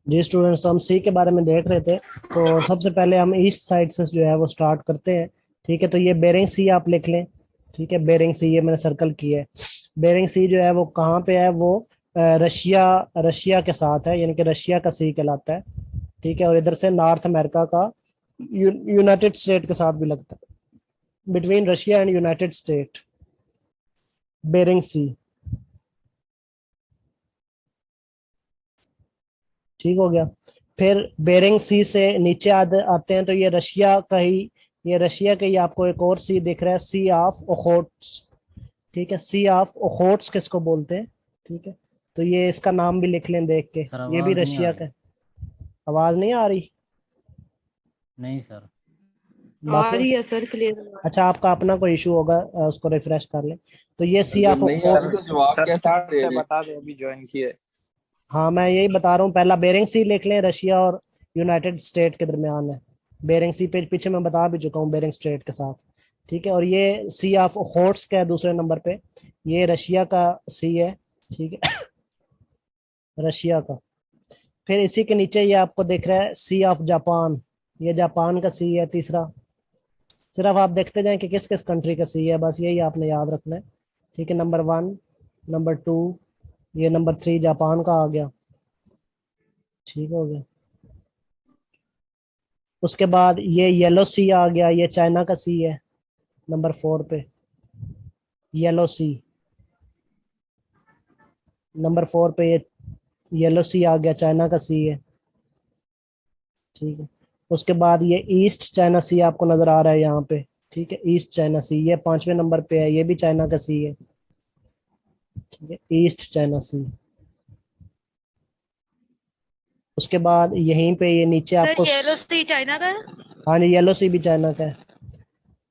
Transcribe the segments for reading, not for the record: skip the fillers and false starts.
जी students, तो हम सी के बारे में देख रहे थे। तो सबसे पहले हम ईस्ट साइड से जो है वो स्टार्ट करते हैं। ठीक है, तो ये बेरिंग सी आप लिख लें। ठीक है, बेरिंग सी ये मैंने सर्कल किया है। बेरिंग सी जो है वो कहाँ पे है, वो रशिया रशिया के साथ है, यानी कि रशिया का सी कहलाता है। ठीक है, और इधर से नॉर्थ अमेरिका का यूनाइटेड स्टेट के साथ भी लगता है, between Russia and United State, Bering Sea. ठीक हो गया। फिर बेरिंग सी से नीचे आते हैं तो ये रशिया का ही आपको एक और सी दिख रहा है, सी ऑफ ओखोट्स। ठीक है, सी ऑफ ओखोट्स किसको बोलते हैं। ठीक है, तो ये इसका नाम भी लिख लें देख के, सर ये भी आवाज नहीं आ रशिया का रही। है। आवाज नहीं आ रही? नहीं सर। आ बाकी रही है सर, क्लियर। अच्छा, आपका अपना कोई इशू होगा, उसको रिफ्रेश कर लें। तो ये सी अगर ऑफ नहीं आ रही तो ओखोट्स। जवाब सर कैसे स्टार्ट दे से रहे? बता दें, अभी ज्वाइन किए। हाँ, मैं यही बता रहा हूँ, पहला बेरिंग सी लिख लें, रशिया और यूनाइटेड स्टेट के दरमियान है। बेरिंग सी पे पीछे मैं बता भी चुका हूँ, बेरिंग स्ट्रेट के साथ। ठीक है, और ये सी ऑफ ओखोट्स का है दूसरे नंबर पे, ये रशिया का सी है। ठीक है, रशिया का। फिर इसी के नीचे ये आपको दिख रहा है सी ऑफ जापान, ये जापान का सी है तीसरा। सिर्फ आप देखते जाएं कि किस किस कंट्री का सी है, बस यही आपने याद रखना है। ठीक है, नंबर 1, नंबर 2, ये नंबर 3 जापान का आ गया। ठीक हो गया। उसके बाद ये येलो सी आ गया, ये चाइना का सी है नंबर 4 पे, येलो सी। नंबर 4 पे ये येलो सी आ गया, चाइना का सी है। ठीक है, उसके बाद ये ईस्ट चाइना सी आपको नजर आ रहा है यहाँ पे। ठीक है, ईस्ट चाइना सी ये 5वें नंबर पे है, ये भी चाइना का सी है। ठीक है, ईस्ट चाइना सी। उसके बाद यहीं पे ये नीचे सर आपको येलो सी चाइना का है। हाँ, येलो सी भी चाइना का है।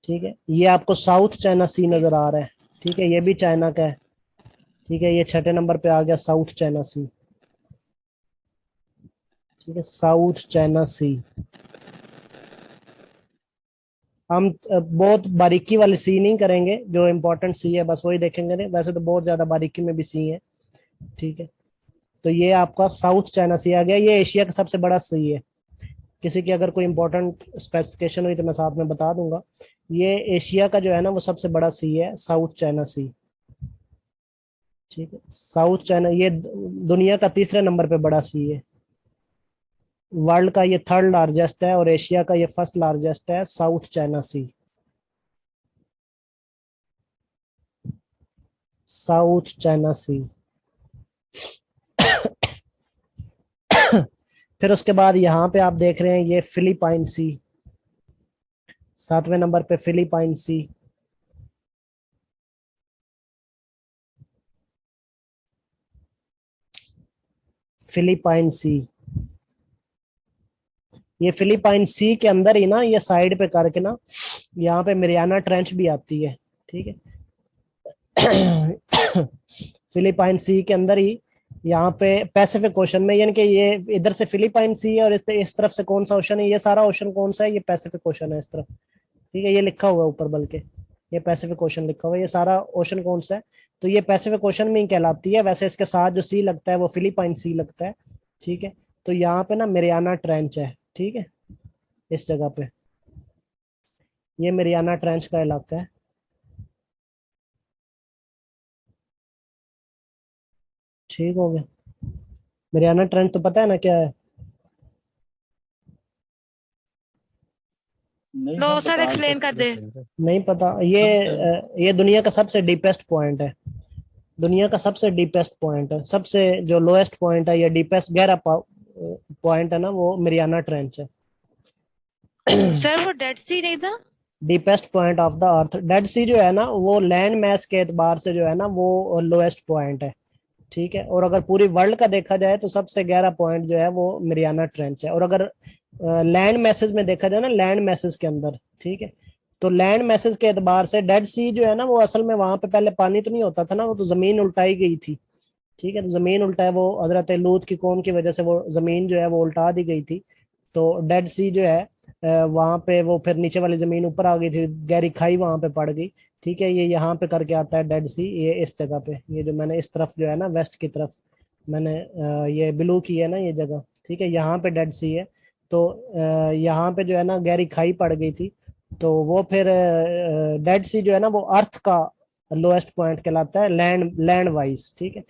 ठीक है, ये आपको साउथ चाइना सी नजर आ रहा है। ठीक है, ये भी चाइना का है। ठीक है, ये 6ठे नंबर पे आ गया साउथ चाइना सी। ठीक है, साउथ चाइना सी। हम बहुत बारीकी वाली सी नहीं करेंगे, जो इम्पोर्टेंट सी है बस वही देखेंगे। नहीं, वैसे तो बहुत ज्यादा बारीकी में भी सी है। ठीक है, तो ये आपका साउथ चाइना सी आ गया, ये एशिया का सबसे बड़ा सी है। किसी की अगर कोई इंपॉर्टेंट स्पेसिफिकेशन हुई तो मैं साथ में बता दूंगा। ये एशिया का जो है ना वो सबसे बड़ा सी है, साउथ चाइना सी। ठीक है, साउथ चाइना ये दुनिया का तीसरे नंबर पे बड़ा सी है। वर्ल्ड का ये थर्ड लार्जेस्ट है और एशिया का ये फर्स्ट लार्जेस्ट है, साउथ चाइना सी। साउथ चाइना सी। फिर उसके बाद यहाँ पे आप देख रहे हैं ये फिलीपाइन सी, 7वें नंबर पे फिलीपाइन सी। फिलीपाइन सी, ये फिलीपाइन सी के अंदर ही ना, ये साइड पे करके ना यहाँ पे मरियाना ट्रेंच भी आती है। ठीक है, फिलीपाइन सी के अंदर ही यहाँ पे पैसिफिक ओशन में, यानी कि ये इधर से फिलीपाइन सी है और इस तरफ से कौन सा ओशन है, ये सारा ओशन कौन सा है, ये पैसिफिक ओशन है इस तरफ। ठीक है, ये लिखा हुआ है ऊपर, बल्कि ये पैसिफिक ओशन लिखा हुआ है, ये सारा ओशन कौन सा है, तो ये पैसिफिक ओशन में ही कहलाती है। वैसे इसके साथ जो सी लगता है वो फिलीपाइन सी लगता है। ठीक है, तो यहाँ पे ना मरियाना ट्रेंच है। ठीक है, इस जगह पे ये मरियाना ट्रेंच का इलाका है। ठीक हो गया। मरियाना ट्रेंच तो पता है ना क्या है? नहीं लो सर, सर बता एक्सप्लेन कर दे। नहीं पता? ये दुनिया का सबसे डीपेस्ट पॉइंट है, दुनिया का सबसे डीपेस्ट पॉइंट है, सबसे जो लोएस्ट पॉइंट है, ये डीपेस्ट गहरा पॉइंट है ना, वो मरियाना ट्रेंच है। सर वो डेड सी नहीं था? Deepest point of the earth, Dead Sea जो है ना वो लैंड मैस के एतबार से जो है ना वो लोएस्ट पॉइंट है। ठीक है, और अगर पूरी वर्ल्ड का देखा जाए तो सबसे गहरा पॉइंट जो है वो मरियाना ट्रेंच है। और अगर लैंड मैसेज में देखा जाए ना, लैंड मैसेज के अंदर, ठीक है, तो लैंड मैसेज के एतबार से डेड सी जो है ना वो असल में वहां पे पहले पानी तो नहीं होता था ना, वो तो जमीन उल्टाई गई थी। ठीक है, तो जमीन उल्टा है, वो हजरत लूत की कौम की वजह से वो जमीन जो है वो उल्टा दी गई थी। तो डेड सी जो है वहां पे वो फिर नीचे वाली जमीन ऊपर आ गई थी, गहरी खाई वहां पे पड़ गई। ठीक है, ये यहाँ पे करके आता है डेड सी, ये इस जगह पे, ये जो मैंने इस तरफ जो है ना वेस्ट की तरफ मैंने ये ब्लू की है ना ये जगह। ठीक है, यहाँ पे डेड सी है। तो यहाँ पे जो है ना गहरी खाई पड़ गई थी, तो वो फिर डेड सी जो है ना वो अर्थ का लोएस्ट पॉइंट कहलाता है लैंड वाइज। ठीक है,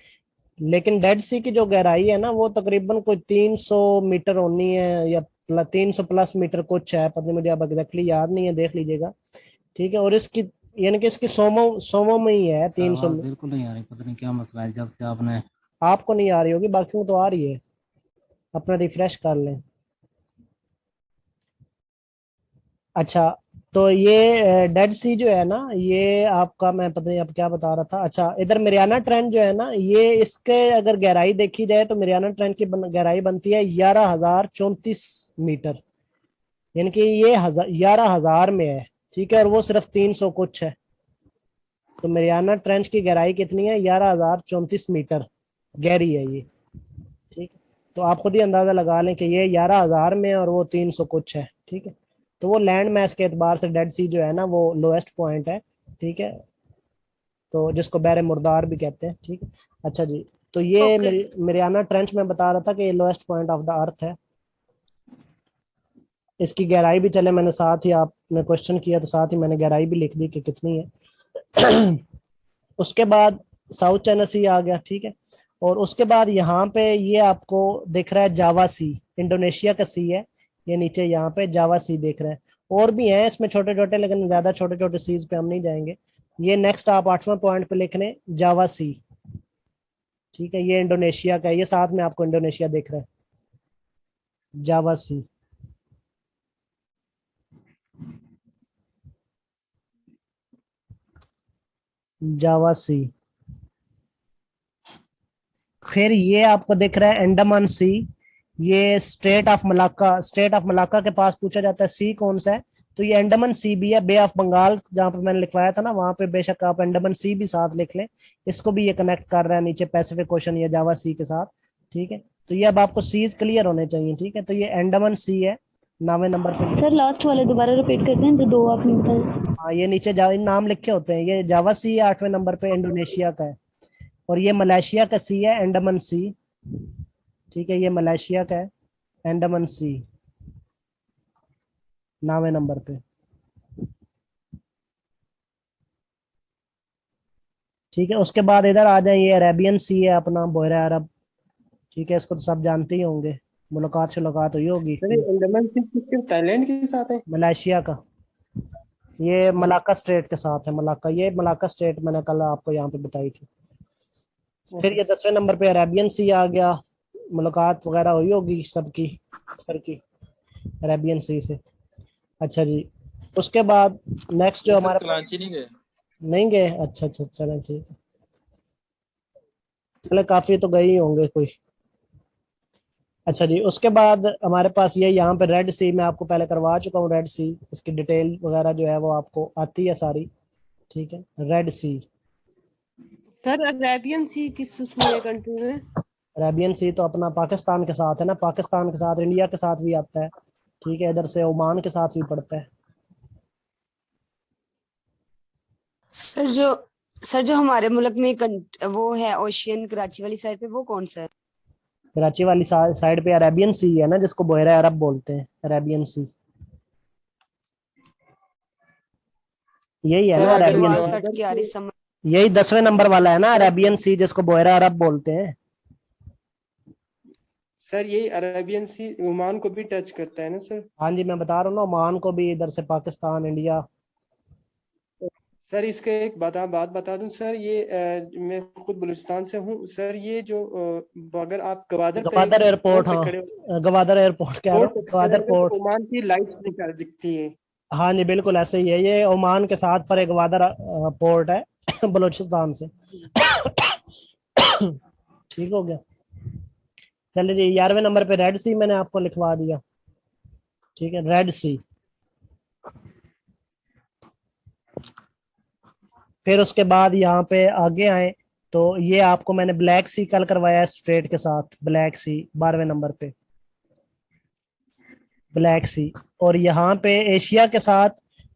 लेकिन डेड सी की जो गहराई है ना वो तकरीबन कोई 300 मीटर होनी है, या 300 प्लस मीटर कुछ है, पता नहीं, मुझे अब एग्जैक्टली याद नहीं है, देख लीजिएगा। ठीक है, और इसकी यानी कि इसकी सोमो सोमो में ही है सर 300 आवाज में। बिल्कुल नहीं आ रही, पता नहीं क्या मसला है जब से आपने। आपको नहीं आ रही होगी, बाकी तो आ रही है, अपना रिफ्रेश कर लें। अच्छा, तो ये डेड सी जो है ना, ये आपका, मैं पता नहीं अब क्या बता रहा था। अच्छा, इधर मरियाना ट्रेंच जो है ना, ये इसके अगर गहराई देखी जाए तो मरियाना ट्रेंच की गहराई बनती है 11,034 मीटर, यानी कि ये 11,000 में है। ठीक है, और वो सिर्फ 300 कुछ है। तो मरियाना ट्रेंच की गहराई कितनी है? 11,034 मीटर गहरी है ये। ठीक है, तो आप खुद ही अंदाजा लगा लें कि ये 11,000 में है और वो 300 कुछ है। ठीक है, तो वो लैंड मैस के एतबार से डेड सी जो है ना वो लोएस्ट पॉइंट है। ठीक है, तो जिसको बहरे मुर्दार भी कहते हैं। ठीक है, अच्छा जी, तो ये ओके मरियाना ट्रेंच में बता रहा था कि ये लोएस्ट पॉइंट ऑफ द अर्थ है। इसकी गहराई भी चले, मैंने साथ ही, आपने क्वेश्चन किया तो साथ ही मैंने गहराई भी लिख दी कि कितनी है। उसके बाद साउथ चाइना सी आ गया। ठीक है, और उसके बाद यहाँ पे ये आपको दिख रहा है जावा सी, इंडोनेशिया का सी है ये, नीचे यहाँ पे जावा सी देख रहे हैं। और भी हैं इसमें छोटे छोटे, लेकिन ज्यादा छोटे छोटे सीज पे हम नहीं जाएंगे। ये नेक्स्ट आप 8वें पॉइंट पे लिख रहे हैं जावा सी। ठीक है, ये इंडोनेशिया का है, ये साथ में आपको इंडोनेशिया दिख रहा है, जावा सी। जावा सी। फिर ये आपको दिख रहा है अंडमान सी। ये स्टेट ऑफ मलाक्का के पास पूछा जाता है सी कौन सा है, तो ये अंडमान सी भी है। बे ऑफ बंगाल जहाँ पे मैंने लिखवाया था ना, वहां पे बेशक आप अंडमान सी भी साथ लिख लें, इसको भी ये कनेक्ट कर रहा है नीचे पैसिफिक ओशन या जावा सी के साथ। ठीक है, तो ये अब आपको सीज क्लियर होने चाहिए। ठीक है, तो ये अंडमान सी है 9वें नंबर पे। सर लास्ट वाले दोबारा रिपीट करते हैं जो दो आपने बताए। हाँ, ये नीचे नाम लिखे होते हैं, ये जावा सी है 8वें नंबर पे, इंडोनेशिया का है। और ये मलेशिया का सी है, अंडमान सी। ठीक है, ये मलेशिया का है, अंडमान सी 9वें नंबर पे। ठीक है, उसके बाद इधर आ जाए, ये अरेबियन सी है अपना, बहरा अरब। ठीक है, इसको तो सब जानते ही होंगे, मुलाकात हुई होगी। सर ये अंडमान सिर्फ सिर्फ थाईलैंड के साथ है? मलेशिया का, ये मलाक्का स्टेट के साथ है। मलाक्का, ये मलाक्का स्टेट मैंने कल आपको यहाँ पे बताई थी। फिर ये 10वें नंबर पे अरेबियन सी आ गया, मुलाकात वगैरह हुई होगी सबकी, सर की, अरेबियन सी से। अच्छा जी, उसके बाद नेक्स्ट जो हमारे कराची नहीं गए? नहीं गए? अच्छा अच्छा, चलें ठीक है, चले काफी तो गए ही होंगे कोई। अच्छा जी, उसके बाद हमारे पास ये यहाँ पे रेड सी, मैं आपको पहले करवा चुका हूँ रेड सी, इसकी डिटेल वगैरह जो है वो आपको आती है सारी। ठीक है, रेड सी। सर अरेबियन सी किस उसमें कंट्री में? अरेबियन सी तो अपना पाकिस्तान के साथ है ना, पाकिस्तान के साथ, इंडिया के साथ भी आता है। ठीक है, इधर से ओमान के साथ भी पड़ता है। सर जो हमारे मुल्क में वो है ओशियन कराची वाली साइड पे, वो कौन सा है? कराची वाली साइड पे अरेबियन सी है ना, जिसको बहरा अरब बोलते हैं, अरेबियन सी यही है सर ना, अगर अरेबियन आवाज सी। कट के आ रही समझ। यही 10वें नंबर वाला है ना, अरेबियन सी, जिसको बहरा अरब बोलते हैं। सर ये अरेबियन सी ओमान को भी टच करता है ना सर? हाँ जी, मैं बता रहा हूँ ना, ओमान को भी, इधर से पाकिस्तान, इंडिया। सर इसके एक बात बता दूं सर, ये मैं खुद बलूचिस्तान से हूँ सर। ये जो अगर आप गवादर एयरपोर्ट, हाँ, खड़े हो, गवादर एयरपोर्ट कह रहा हूँ, गवादर तो पोर्ट। ओमान की लाइट्स निकल दिखती है। हाँ जी, बिल्कुल ऐसे ही है, ये ओमान के साथ पर एक गवादर पोर्ट है बलूचिस्तान से। ठीक हो गया, चलिए जी, 11वें नंबर पे रेड सी मैंने आपको लिखवा दिया। ठीक है, रेड सी। फिर उसके बाद यहाँ पे आगे आए तो ये आपको मैंने ब्लैक सी कल करवाया है स्ट्रेट के साथ, ब्लैक सी 12वें नंबर पे, ब्लैक सी। और यहाँ पे एशिया के साथ,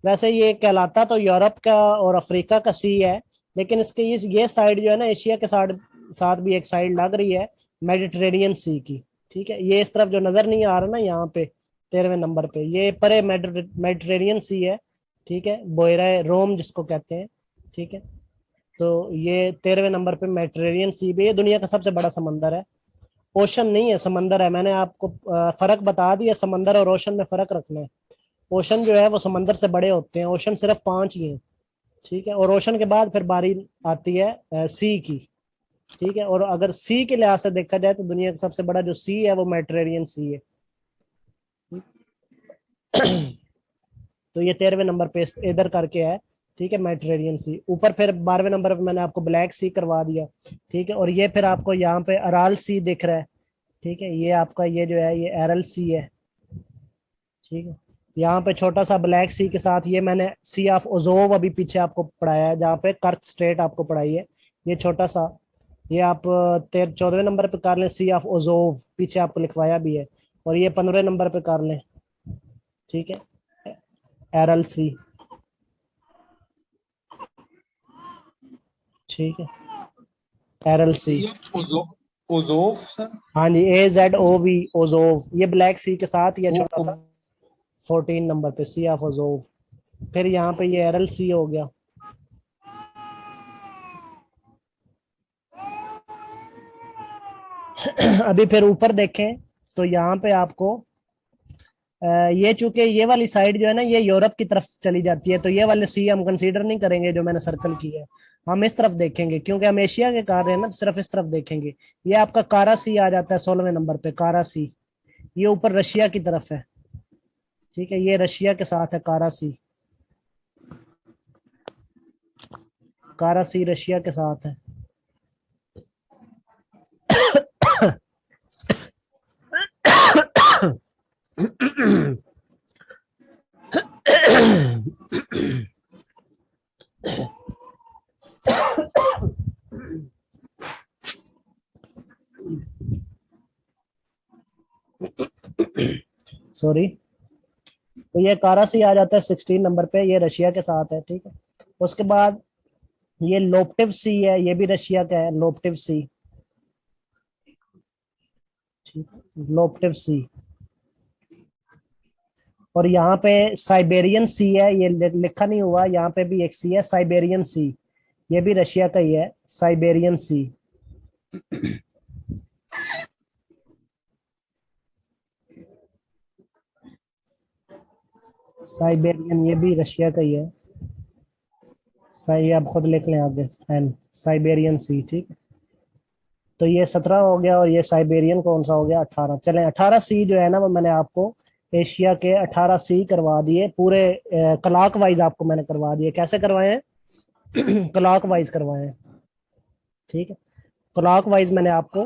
वैसे ये कहलाता तो यूरोप का और अफ्रीका का सी है, लेकिन इसके ये साइड जो है ना, एशिया के साथ साथ भी एक साइड लग रही है मेडिटेरेनियन सी की। ठीक है, ये इस तरफ जो नजर नहीं आ रहा ना यहाँ पे 13वें नंबर पे, ये परे मेडिटेरेनियन सी है, ठीक है, बोयरा रोम जिसको कहते हैं, ठीक है। तो ये 13वें नंबर पे मेडिटेरेनियन सी भी, ये दुनिया का सबसे बड़ा समंदर है, ओशन नहीं है, समंदर है। मैंने आपको फर्क बता दिया, समंदर और ओशन में फर्क रखना है। ओशन जो है वो समंदर से बड़े होते हैं, ओशन सिर्फ 5 ही हैं, ठीक है, और ओशन के बाद फिर बारी आती है सी की, ठीक है। और अगर सी के लिहाज से देखा जाए तो दुनिया का सबसे बड़ा जो सी है वो मेडिटेरेनियन सी है। तो ये 13वें नंबर पे इधर करके है, ठीक है, मेडिटेरेनियन सी। ऊपर फिर 12वें नंबर पे मैंने आपको ब्लैक सी करवा दिया, ठीक है। और ये फिर आपको यहाँ पे अराल सी दिख रहा है, ठीक है, ये आपका ये जो है ये एरल सी है, ठीक है। यहाँ पे छोटा सा ब्लैक सी के साथ ये मैंने सी ऑफ ओजोव अभी पीछे आपको पढ़ाया है, जहाँ पे कर्क स्ट्रेट आपको पढ़ाई है, ये छोटा सा, ये आप 14वें नंबर पे कर लें, सी ऑफ ओजोव पीछे आपको लिखवाया भी है। और ये 15वें नंबर पे कर लें, ठीक है, एरल सी, ठीक है, एरल सी, ओजोव सर। हाँ जी, AZOV ओजोव, ये ब्लैक सी के साथ ये छोटा सा 14 नंबर पे सी ऑफ ओजोव। फिर यहाँ पे ये एरल सी हो गया। अभी फिर ऊपर देखें तो यहाँ पे आपको ये चूंकि ये वाली साइड जो है ना ये यूरोप की तरफ चली जाती है, तो ये वाले सी हम कंसीडर नहीं करेंगे जो मैंने सर्कल की है, हम इस तरफ देखेंगे क्योंकि हम एशिया के कार रहे हैं ना, सिर्फ इस तरफ देखेंगे। ये आपका कारा सी आ जाता है 16वें नंबर पे, कारा सी, ये ऊपर रशिया की तरफ है, ठीक है, ये रशिया के साथ है कारा सी, कारा सी रशिया के साथ है। सॉरी, तो ये कारासी आ जाता है 16 नंबर पे, ये रशिया के साथ है, ठीक है। उसके बाद ये लोप्टिव सी है, ये भी रशिया का है, लोप्टिव सी, ठीक है, लोप्टिव सी। और यहाँ पे साइबेरियन सी है, ये लिखा नहीं हुआ, यहाँ पे भी एक सी है साइबेरियन सी, ये भी रशिया का ही है, साइबेरियन सी। साइबेरियन, ये भी रशिया का ही है, सही, आप खुद लिख लें आगे, एन साइबेरियन सी, ठीक है। तो ये 17 हो गया, और ये साइबेरियन कौन सा हो गया, 18। चलें, 18 सी जो है ना वो मैंने आपको एशिया के 18 सी करवा दिए पूरे, क्लॉक वाइज आपको मैंने करवा दिए। कैसे करवाए हैं? क्लॉक वाइज करवाए हैं, ठीक है, क्लॉक वाइज मैंने आपको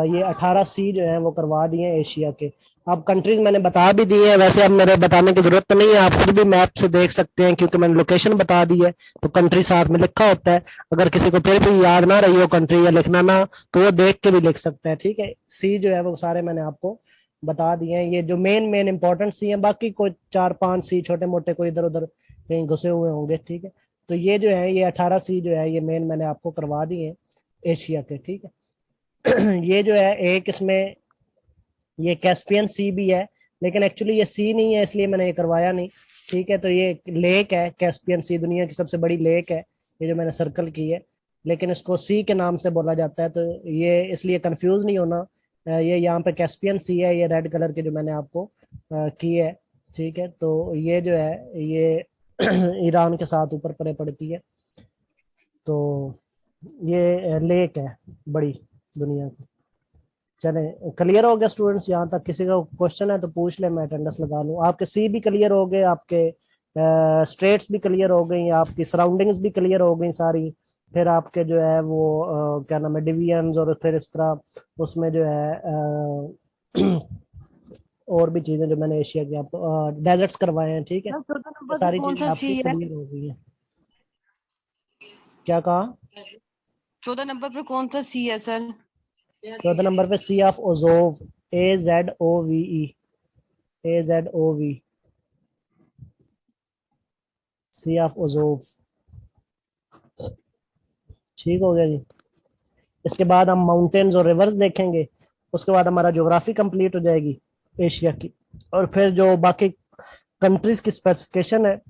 ये 18 सी जो है वो करवा दिए एशिया के। अब कंट्रीज मैंने बता भी दी है, वैसे अब मेरे बताने की जरूरत तो नहीं है, आप खुद भी मैप से देख सकते हैं क्योंकि मैंने लोकेशन बता दी है, तो कंट्री साथ में लिखा होता है। अगर किसी को फिर भी याद ना रही हो कंट्री या लिखना ना, तो वो देख के भी लिख सकते हैं, ठीक है। सी जो है वो सारे मैंने आपको बता दिए हैं, ये जो मेन इंपॉर्टेंट सी हैं, बाकी कोई 4-5 सी छोटे मोटे कोई इधर उधर कहीं घुसे हुए होंगे, ठीक है। तो ये जो है ये 18 सी जो है ये मेन मैंने आपको करवा दिए हैं एशिया के, ठीक है। ये जो है एक इसमें ये कैस्पियन सी भी है, लेकिन एक्चुअली ये सी नहीं है इसलिए मैंने ये करवाया नहीं, ठीक है। तो ये लेक है कैस्पियन सी, दुनिया की सबसे बड़ी लेक है ये जो मैंने सर्कल की है, लेकिन इसको सी के नाम से बोला जाता है, तो ये इसलिए कंफ्यूज नहीं होना, ये यहाँ पे कैस्पियन सी है, ये रेड कलर के जो मैंने आपको की है, ठीक है। तो ये जो है ये ईरान के साथ ऊपर परे पड़ती है, तो ये लेक है बड़ी दुनिया की। चले, क्लियर हो गया स्टूडेंट्स? यहाँ तक किसी का क्वेश्चन है तो पूछ ले, मैं अटेंडेंस लगा लूँ। आपके सी भी क्लियर हो गए, आपके स्ट्रेट्स भी क्लियर हो गई, आपकी सराउंडिंग्स भी क्लियर हो गई सारी, फिर आपके जो है वो क्या नाम है डिवीजन्स, और फिर इस तरह उसमें जो है और भी चीजें जो मैंने एशिया की आपको डेजर्ट्स करवाए हैं, ठीक है, ये सारी चीजें आपकी क्लियर हो गई है। क्या कहा? 14 नंबर पे कौन सा सी है सर? 14 नंबर पे Sea of Azov, AZOVE, AZOV, Sea of Azov, ठीक हो गया जी। इसके बाद हम माउंटेन्स और रिवर्स देखेंगे। उसके बाद हमारा ज्योग्राफी कंप्लीट हो जाएगी एशिया की, और फिर जो बाकी कंट्रीज की स्पेसिफिकेशन है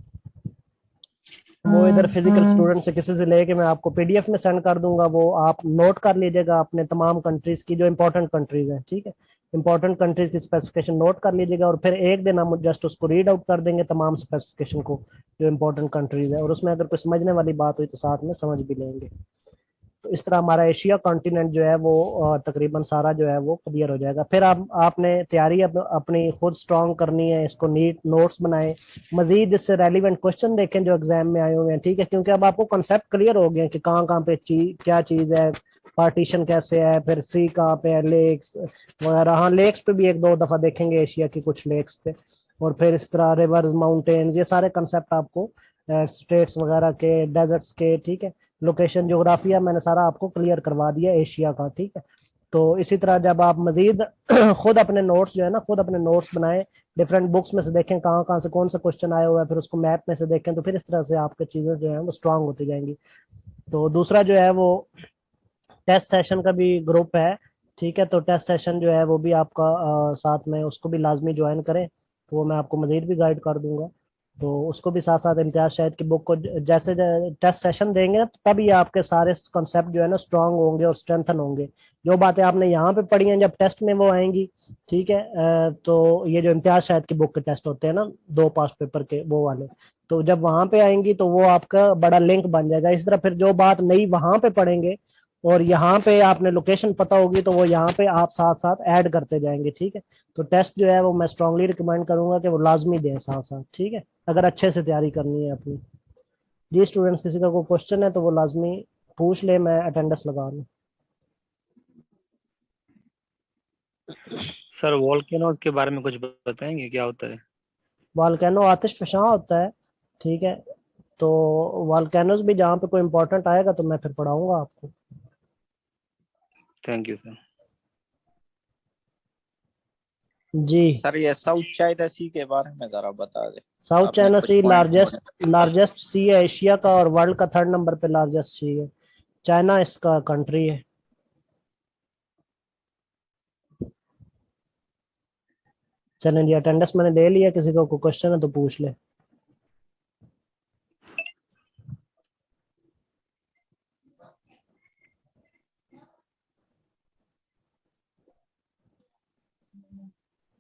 वो इधर फिजिकल स्टूडेंट से किसी से लेके मैं आपको पीडीएफ में सेंड कर दूंगा, वो आप नोट कर लीजिएगा अपने तमाम कंट्रीज की जो इंपॉर्टेंट कंट्रीज हैं, ठीक है। इंपॉर्टेंट कंट्रीज की स्पेसिफिकेशन नोट कर लीजिएगा, और फिर एक दिन हम जस्ट उसको रीड आउट कर देंगे तमाम स्पेसिफिकेशन को जो इंपॉर्टेंट कंट्रीज है, और उसमें अगर कोई समझने वाली बात हुई तो साथ में समझ भी लेंगे। तो इस तरह हमारा एशिया कॉन्टिनेंट जो है वो तकरीबन सारा जो है वो क्लियर हो जाएगा। फिर आपने तैयारी अपनी खुद स्ट्रॉन्ग करनी है, इसको नीट नोट्स बनाएं, मजीद इससे रेलिवेंट क्वेश्चन देखें जो एग्जाम में आए हुए हैं, ठीक है, क्योंकि अब आपको कॉन्सेप्ट क्लियर हो गए कि कहाँ कहाँ पे क्या चीज़ है, पार्टीशन कैसे है, फिर सी कहाँ पे है, लेक्स वगैरह। हाँ, लेक्स पे भी एक दो दफ़ा देखेंगे एशिया की कुछ लेक्स पे, और फिर इस तरह रिवर्स, माउंटेन्स, ये सारे कंसेप्ट आपको स्टेट्स वगैरह के, डेजर्ट्स के, ठीक है, लोकेशन, ज्योग्राफिया मैंने सारा आपको क्लियर करवा दिया एशिया का, ठीक है। तो इसी तरह जब आप मजीद खुद अपने नोट्स जो है ना, खुद अपने नोट्स बनाएं, डिफरेंट बुक्स में से देखें कहाँ कहाँ से कौन सा क्वेश्चन आया हुआ है, फिर उसको मैप में से देखें, तो फिर इस तरह से आपकी चीज़ें जो है वो स्ट्रांग होती जाएंगी। तो दूसरा जो है वो टेस्ट सेशन का भी ग्रुप है, ठीक है। तो टेस्ट सेशन जो है वो भी आपका साथ में उसको भी लाजमी ज्वाइन करें, तो वो मैं आपको मजीद भी गाइड कर दूंगा। तो उसको भी साथ साथ इम्तियाज शाहिद की बुक को जैसे टेस्ट सेशन देंगे ना, तब ये आपके सारे कॉन्सेप्ट जो है ना स्ट्रांग होंगे और स्ट्रेंथन होंगे। जो बातें आपने यहाँ पे पढ़ी हैं जब टेस्ट में वो आएंगी, ठीक है, तो ये जो इम्तियाज शाहिद की बुक के टेस्ट होते हैं ना 2 पास्ट पेपर के वो वाले, तो जब वहां पे आएंगी तो वो आपका बड़ा लिंक बन जाएगा। इस तरह फिर जो बात नई वहां पे पढ़ेंगे और यहाँ पे आपने लोकेशन पता होगी तो वो यहाँ पे आप साथ साथ ऐड करते जाएंगे, ठीक है। तो टेस्ट जो है वो मैं स्ट्रांगली रिकमेंड करूंगा कि वो लाजमी दें साथ साथ, ठीक है, अगर अच्छे से तैयारी करनी है अपनी। जी स्टूडेंट्स, किसी का कोई क्वेश्चन है तो वो लाजमी पूछ ले, मैं अटेंडेंस लगा लूँ। सर वोल्केनोज के बारे में कुछ बताएंगे, क्या होता है? वॉल्केनो आतिश फशां होता है, ठीक है। तो वॉल्केनोज भी जहाँ पे कोई इंपॉर्टेंट आएगा तो मैं फिर पढ़ाऊंगा आपको। Thank you sir. जी सर ये साउथ चाइना सी के बारे में जरा बता दे। साउथ आपने चाइना कुछ सी पॉइंट लार्जेस्ट सी है एशिया का, और वर्ल्ड का 3rd नंबर पे लार्जेस्ट सी है। चाइना इसका कंट्री है। चलें जी, अटेंडेंस मैंने ले लिया, किसी को कोई क्वेश्चन है तो पूछ ले।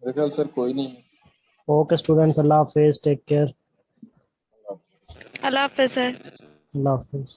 मेरे ख्याल सर कोई नहीं है। ओके स्टूडेंट्स, अल्लाह हाफिज, टेक केयर, अल्लाह हाफिज सर। अल्लाह हाफिज।